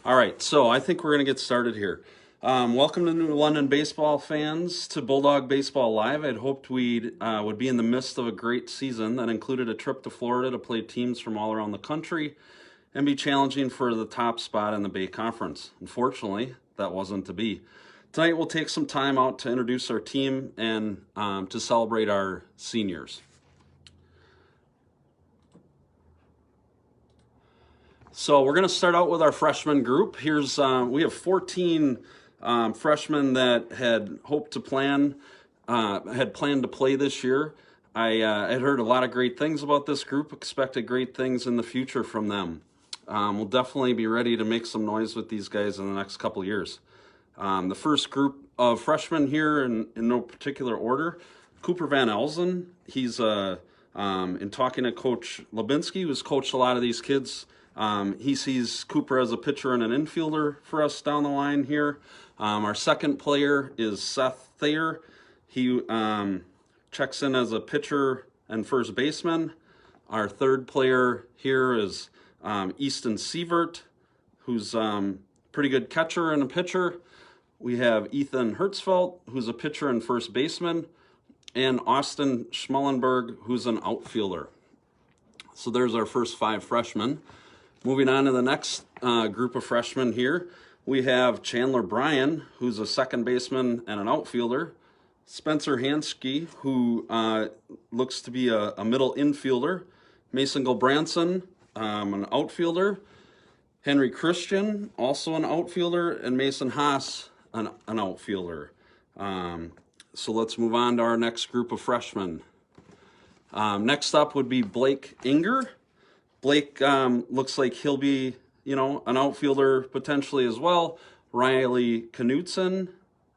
All right, so I think we're going to get started here. Welcome to New London baseball fans to Bulldog Baseball Live. I'd hoped we would be in the midst of a great season that included a trip to Florida to play teams from all around the country and be challenging for the top spot in the Bay Conference. Unfortunately, that wasn't to be. Tonight we'll take some time out to introduce our team and to celebrate our seniors. So we're going to start out with our freshman group. Here's we have 14 freshmen that had hoped to had planned to play this year. I had heard a lot of great things about this group, expected great things in the future from them. We'll definitely be ready to make some noise with these guys in the next couple of years. The first group of freshmen here, in no particular order, Cooper Van Elzen. He's, in talking to Coach Labinski, who's coached a lot of these kids, he sees Cooper as a pitcher and an infielder for us down the line here. Our second player is Seth Thayer. He checks in as a pitcher and first baseman. Our third player here is Easton Sievert, who's pretty good catcher and a pitcher. We have Ethan Hertzfeld, who's a pitcher and first baseman, and Austin Schmellenberg, who's an outfielder. So there's our first 5 freshmen. Moving on to the next group of freshmen here, we have Chandler Bryan, who's a second baseman and an outfielder, Spencer Hansky, who looks to be a middle infielder, Mason Gulbranson, an outfielder, Henry Christian, also an outfielder, and Mason Haas, an outfielder. So let's move on to our next group of freshmen. Next up would be Blake Inger. Blake looks like he'll be, an outfielder potentially as well. Riley Knutson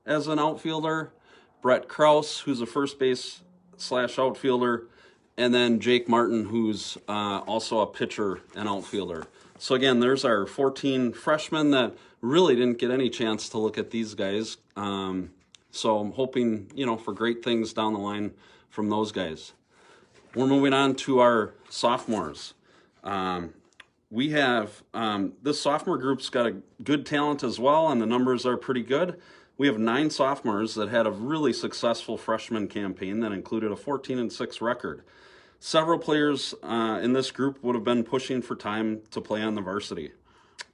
as an outfielder. Brett Kraus, who's a first base / outfielder. And then Jake Martin, who's also a pitcher and outfielder. So again, there's our 14 freshmen that really didn't get any chance to look at these guys. So I'm hoping, for great things down the line from those guys. We're moving on to our sophomores. We have, this sophomore group's got a good talent as well, and the numbers are pretty good. We have 9 sophomores that had a really successful freshman campaign that included a 14-6 record. Several players in this group would have been pushing for time to play on the varsity.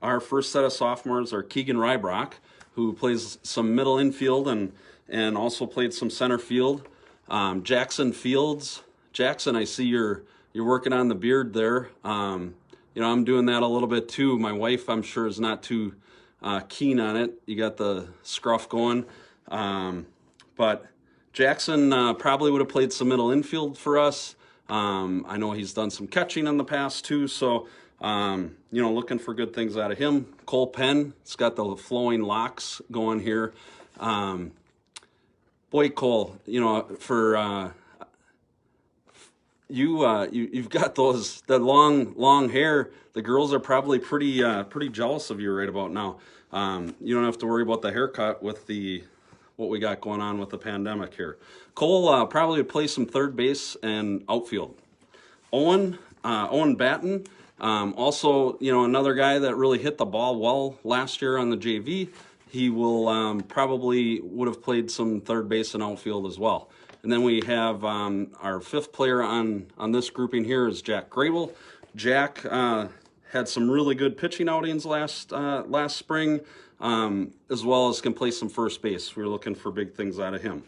Our first set of sophomores are Keegan Rybrock, who plays some middle infield and also played some center field. Jackson Fields. Jackson, I see you're working on the beard there. I'm doing that a little bit too. My wife, I'm sure, is not too keen on it. You got the scruff going. But Jackson probably would have played some middle infield for us. I know he's done some catching in the past too. So, looking for good things out of him. Cole Penn, it's got the flowing locks going here. Boy, Cole, for... You've got that long hair. The girls are probably pretty jealous of you right about now. You don't have to worry about the haircut with what we got going on with the pandemic here. Cole probably would play some third base and outfield. Owen Batten, also another guy that really hit the ball well last year on the JV. He will probably would have played some third base and outfield as well. And then we have our 5th player on this grouping here is Jack Grable. Jack had some really good pitching outings last spring, as well as can play some first base. We're looking for big things out of him.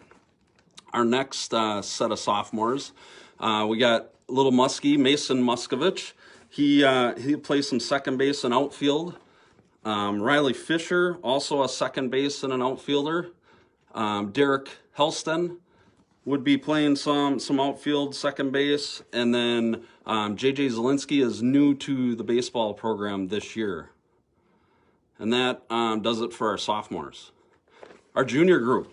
Our next set of sophomores, we got little Muskie, Mason Muskovich. He plays some second base and outfield. Riley Fisher, also a second base and an outfielder. Derek Helston would be playing some outfield, second base, and then J.J. Zielinski is new to the baseball program this year. And that does it for our sophomores. Our junior group.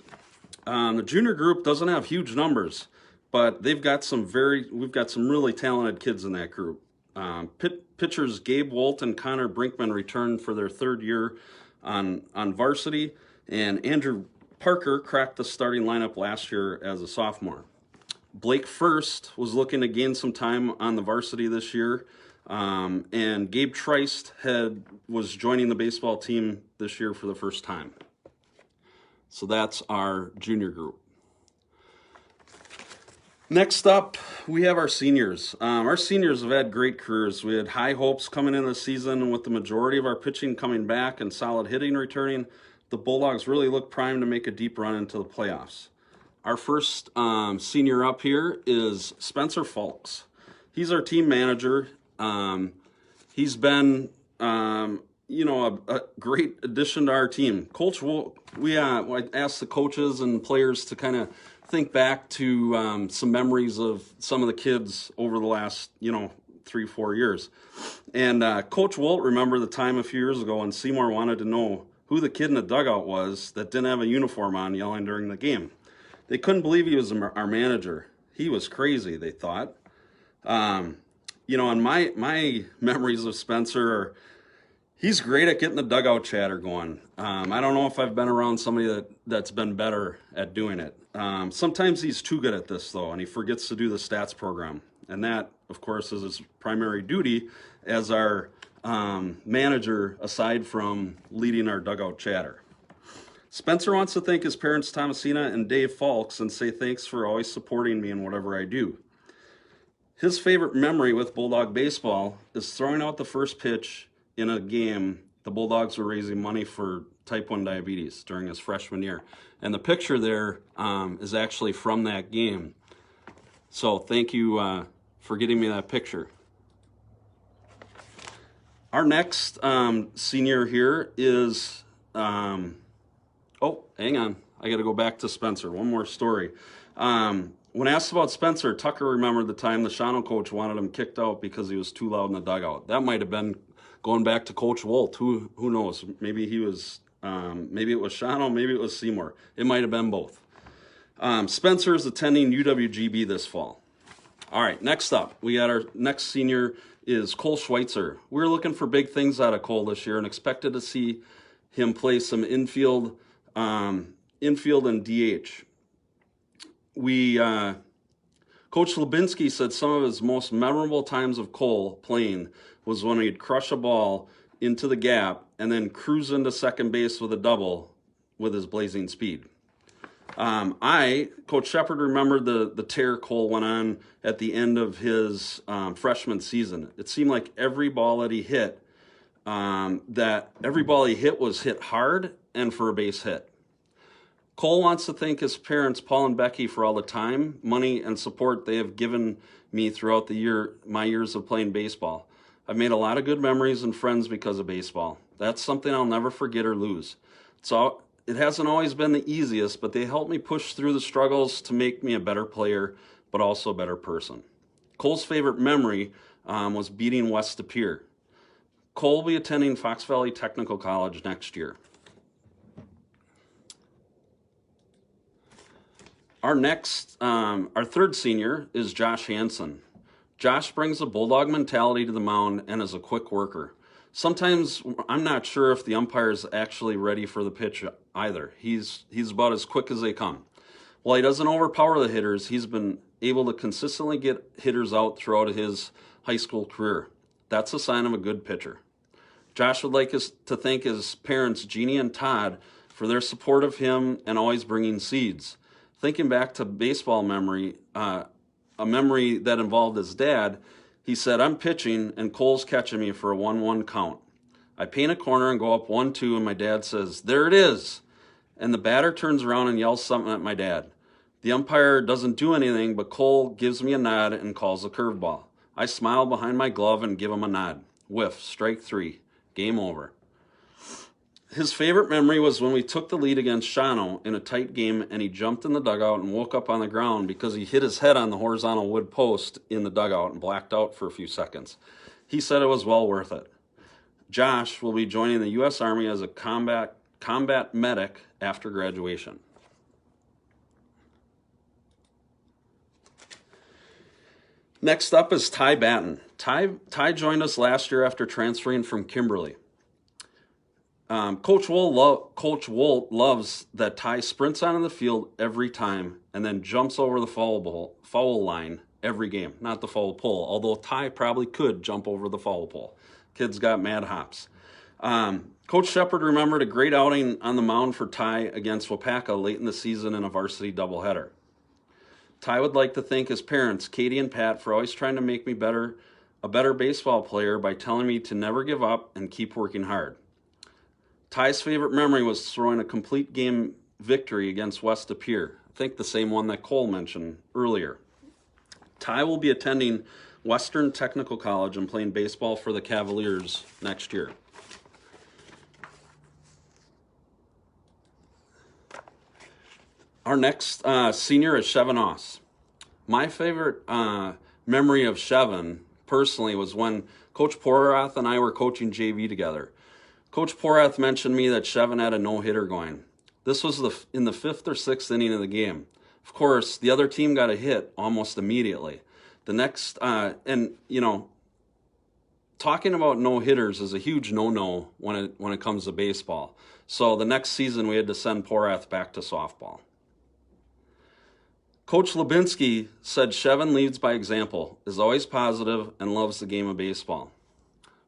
The junior group doesn't have huge numbers, but we've got some really talented kids in that group. Pitchers Gabe Wolt and Connor Brinkman returned for their 3rd year on varsity, and Andrew Parker cracked the starting lineup last year as a sophomore. Blake First was looking to gain some time on the varsity this year. And Gabe Treist was joining the baseball team this year for the first time. So that's our junior group. Next up, we have our seniors. Our seniors have had great careers. We had high hopes coming into the season, and with the majority of our pitching coming back and solid hitting returning, the Bulldogs really look primed to make a deep run into the playoffs. Our first senior up here is Spencer Fulks. He's our team manager. He's been, a great addition to our team. Coach, I asked the coaches and players to kind of think back to some memories of some of the kids over the last, 3-4 years. And Coach Wolt remembered the time a few years ago when Seymour wanted to know who the kid in the dugout was that didn't have a uniform on yelling during the game. They couldn't believe he was our manager. He was crazy, they thought. And my memories of Spencer are, he's great at getting the dugout chatter going. I don't know if I've been around somebody that's been better at doing it. Sometimes he's too good at this, though, and he forgets to do the stats program. And that, of course, is his primary duty as our manager, aside from leading our dugout chatter. Spencer wants to thank his parents, Thomasina and Dave Fulks, and say thanks for always supporting me in whatever I do. His favorite memory with Bulldog Baseball is throwing out the first pitch in a game. The Bulldogs were raising money for type 1 diabetes during his freshman year. And the picture there is actually from that game. So thank you for getting me that picture. Our next senior here is, hang on. I got to go back to Spencer. One more story. When asked about Spencer, Tucker remembered the time the Shawano coach wanted him kicked out because he was too loud in the dugout. That might have been going back to Coach Wolt. Who knows? Maybe he was, maybe it was Shawano, maybe it was Seymour. It might have been both. Spencer is attending UWGB this fall. All right, next up, we got our next senior is Cole Schweitzer. We're looking for big things out of Cole this year and expected to see him play some infield and DH. Coach Lubinsky said some of his most memorable times of Cole playing was when he'd crush a ball into the gap and then cruise into second base with a double with his blazing speed. Coach Shepard, remembered the tear Cole went on at the end of his freshman season. It seemed like every ball that he hit, was hit hard and for a base hit. Cole wants to thank his parents, Paul and Becky, for all the time, money, and support they have given me throughout my years of playing baseball. I've made a lot of good memories and friends because of baseball. That's something I'll never forget or lose. So it hasn't always been the easiest, but they helped me push through the struggles to make me a better player, but also a better person. Cole's favorite memory was beating West De Pere. Cole will be attending Fox Valley Technical College next year. Our third senior is Josh Hansen. Josh brings a Bulldog mentality to the mound and is a quick worker. Sometimes I'm not sure if the umpire is actually ready for the pitch either. He's about as quick as they come. While he doesn't overpower the hitters, he's been able to consistently get hitters out throughout his high school career. That's a sign of a good pitcher. Josh would like to thank his parents, Jeannie and Todd, for their support of him and always bringing seeds. Thinking back to baseball memory, a memory that involved his dad, he said, "I'm pitching and Cole's catching me for a 1-1 count. I paint a corner and go up 1-2 and my dad says, 'There it is.' And the batter turns around and yells something at my dad. The umpire doesn't do anything, but Cole gives me a nod and calls a curveball. I smile behind my glove and give him a nod. Whiff, strike 3, game over." His favorite memory was when we took the lead against Shawano in a tight game and he jumped in the dugout and woke up on the ground because he hit his head on the horizontal wood post in the dugout and blacked out for a few seconds. He said it was well worth it. Josh will be joining the U.S. Army as a combat medic after graduation. Next up is Ty Batten. Ty joined us last year after transferring from Kimberly. Coach Wolt loves that Ty sprints onto the field every time and then jumps over the foul line every game, not the foul pole, although Ty probably could jump over the foul pole. Kid's got mad hops. Coach Shepard remembered a great outing on the mound for Ty against Wapaka late in the season in a varsity doubleheader. Ty would like to thank his parents, Katie and Pat, for always trying to make me a better baseball player by telling me to never give up and keep working hard. Ty's favorite memory was throwing a complete game victory against West De Pere. I think the same one that Cole mentioned earlier. Ty will be attending Western Technical College and playing baseball for the Cavaliers next year. Our next senior is Chevin Oss. My favorite memory of Chevin, personally, was when Coach Porath and I were coaching JV together. Coach Porath mentioned me that Chevin had a no-hitter going. This was in the 5th or 6th inning of the game. Of course, the other team got a hit almost immediately. The next, talking about no-hitters is a huge no-no when it comes to baseball. So the next season, we had to send Porath back to softball. Coach Lubinsky said Chevin leads by example, is always positive, and loves the game of baseball.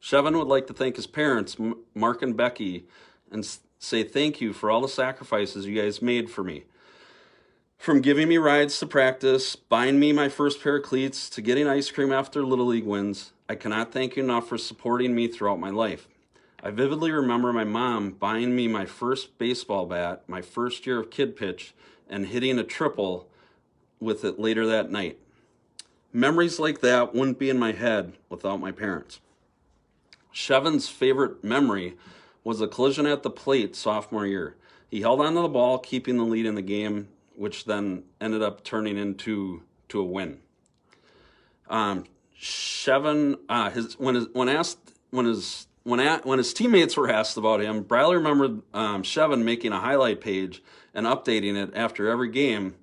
Chevin would like to thank his parents, Mark and Becky, and say thank you for all the sacrifices you guys made for me. From giving me rides to practice, buying me my first pair of cleats, to getting ice cream after Little League wins, I cannot thank you enough for supporting me throughout my life. I vividly remember my mom buying me my first baseball bat, my first year of kid pitch, and hitting a triple with it later that night. Memories like that wouldn't be in my head without my parents. Chevin's favorite memory was a collision at the plate sophomore year. He held onto the ball, keeping the lead in the game, which then ended up turning into a win. Chevin, when his teammates were asked about him, Briley remembered Chevin making a highlight page and updating it after every game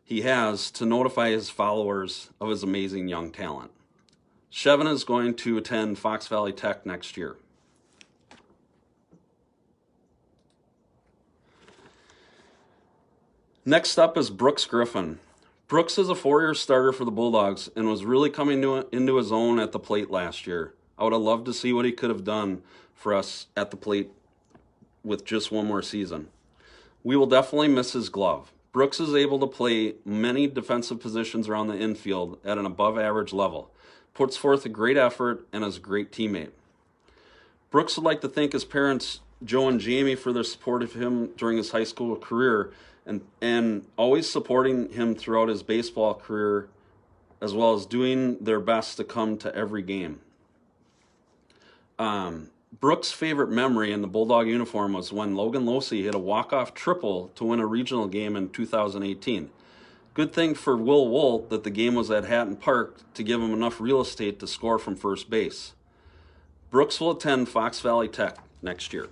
he has to notify his followers of his amazing young talent. Chevin is going to attend Fox Valley Tech next year. Next up is Brooks Griffin. Brooks is a 4-year starter for the Bulldogs and was really coming into his own at the plate last year. I would have loved to see what he could have done for us at the plate with just one more season. We will definitely miss his glove. Brooks is able to play many defensive positions around the infield at an above-average level, puts forth a great effort, and is a great teammate. Brooks would like to thank his parents, Joe and Jamie, for their support of him during his high school career and always supporting him throughout his baseball career, as well as doing their best to come to every game. Brooks' favorite memory in the Bulldog uniform was when Logan Losey hit a walk-off triple to win a regional game in 2018. Good thing for Will Wolt that the game was at Hatton Park to give him enough real estate to score from first base. Brooks will attend Fox Valley Tech next year.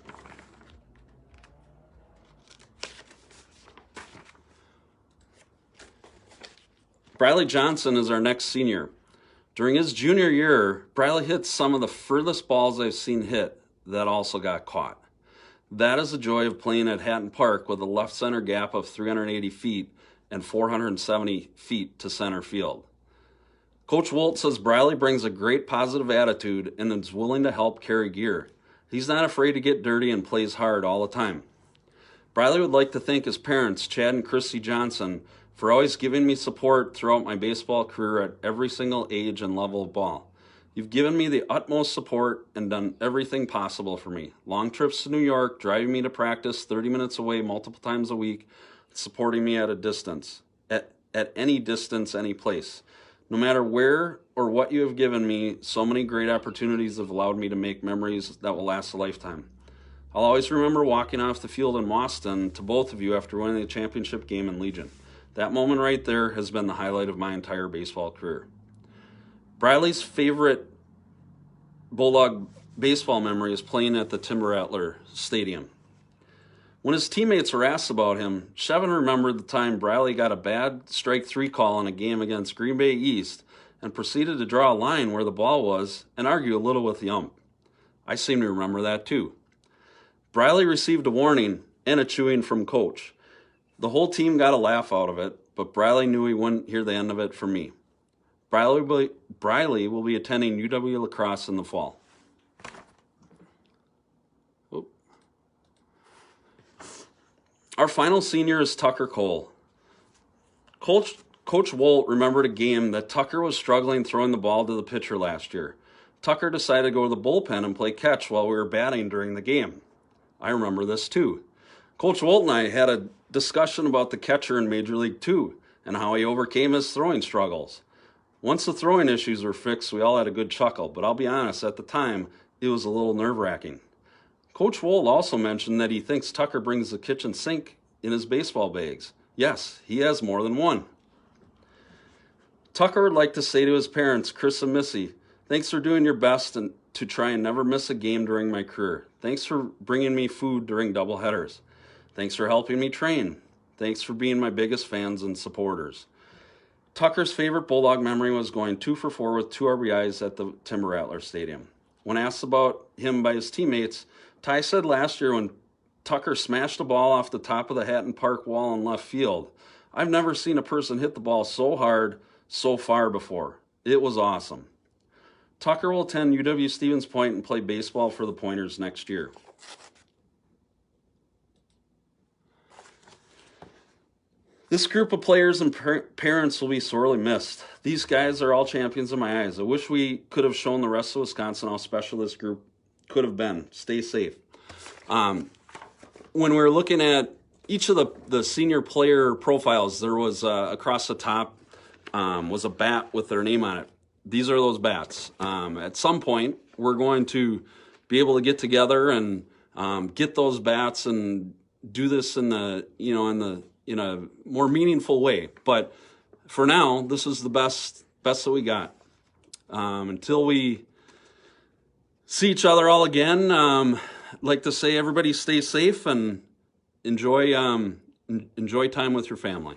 Briley Johnson is our next senior. During his junior year, Briley hit some of the furthest balls I've seen hit that also got caught. That is the joy of playing at Hatton Park with a left center gap of 380 feet and 470 feet to center field. Coach Wolt says Briley brings a great positive attitude and is willing to help carry gear. He's not afraid to get dirty and plays hard all the time. Briley would like to thank his parents, Chad and Christy Johnson, for always giving me support throughout my baseball career at every single age and level of ball. You've given me the utmost support and done everything possible for me. Long trips to New York, driving me to practice 30 minutes away multiple times a week, supporting me at a distance, at any distance, any place. No matter where or what you have given me, so many great opportunities have allowed me to make memories that will last a lifetime. I'll always remember walking off the field in Boston to both of you after winning the championship game in Legion. That moment right there has been the highlight of my entire baseball career. Briley's favorite Bulldog baseball memory is playing at the Tim Rattler Stadium. When his teammates were asked about him, Chevin remembered the time Briley got a bad strike 3 call in a game against Green Bay East and proceeded to draw a line where the ball was and argue a little with the ump. I seem to remember that too. Briley received a warning and a chewing from Coach. The whole team got a laugh out of it, but Briley knew he wouldn't hear the end of it from me. Briley will be attending UW lacrosse in the fall. Oop. Our final senior is Tucker Cole. Coach Wolt remembered a game that Tucker was struggling throwing the ball to the pitcher last year. Tucker decided to go to the bullpen and play catch while we were batting during the game. I remember this too. Coach Wolt and I had a discussion about the catcher in Major League Two and how he overcame his throwing struggles. Once the throwing issues were fixed, we all had a good chuckle, but I'll be honest, at the time, it was a little nerve-wracking. Coach Wolt also mentioned that he thinks Tucker brings the kitchen sink in his baseball bags. Yes, he has more than one. Tucker would like to say to his parents, Chris and Missy, thanks for doing your best and to try and never miss a game during my career. Thanks for bringing me food during doubleheaders. Thanks for helping me train. Thanks for being my biggest fans and supporters. Tucker's favorite Bulldog memory was going 2 for 4 with 2 RBIs at the Timber Rattler Stadium. When asked about him by his teammates, Ty said last year when Tucker smashed the ball off the top of the Hatton Park wall in left field, I've never seen a person hit the ball so hard, so far before. It was awesome. Tucker will attend UW Stevens Point and play baseball for the Pointers next year. This group of players and parents will be sorely missed. These guys are all champions in my eyes. I wish we could have shown the rest of Wisconsin how special this group could have been. Stay safe. When we were looking at each of the senior player profiles, there was across the top was a bat with their name on it. These are those bats. At some point, we're going to be able to get together and get those bats and do this in a more meaningful way. But for now, this is the best that we got. Until we see each other all again, I'd like to say everybody stay safe and enjoy time with your family.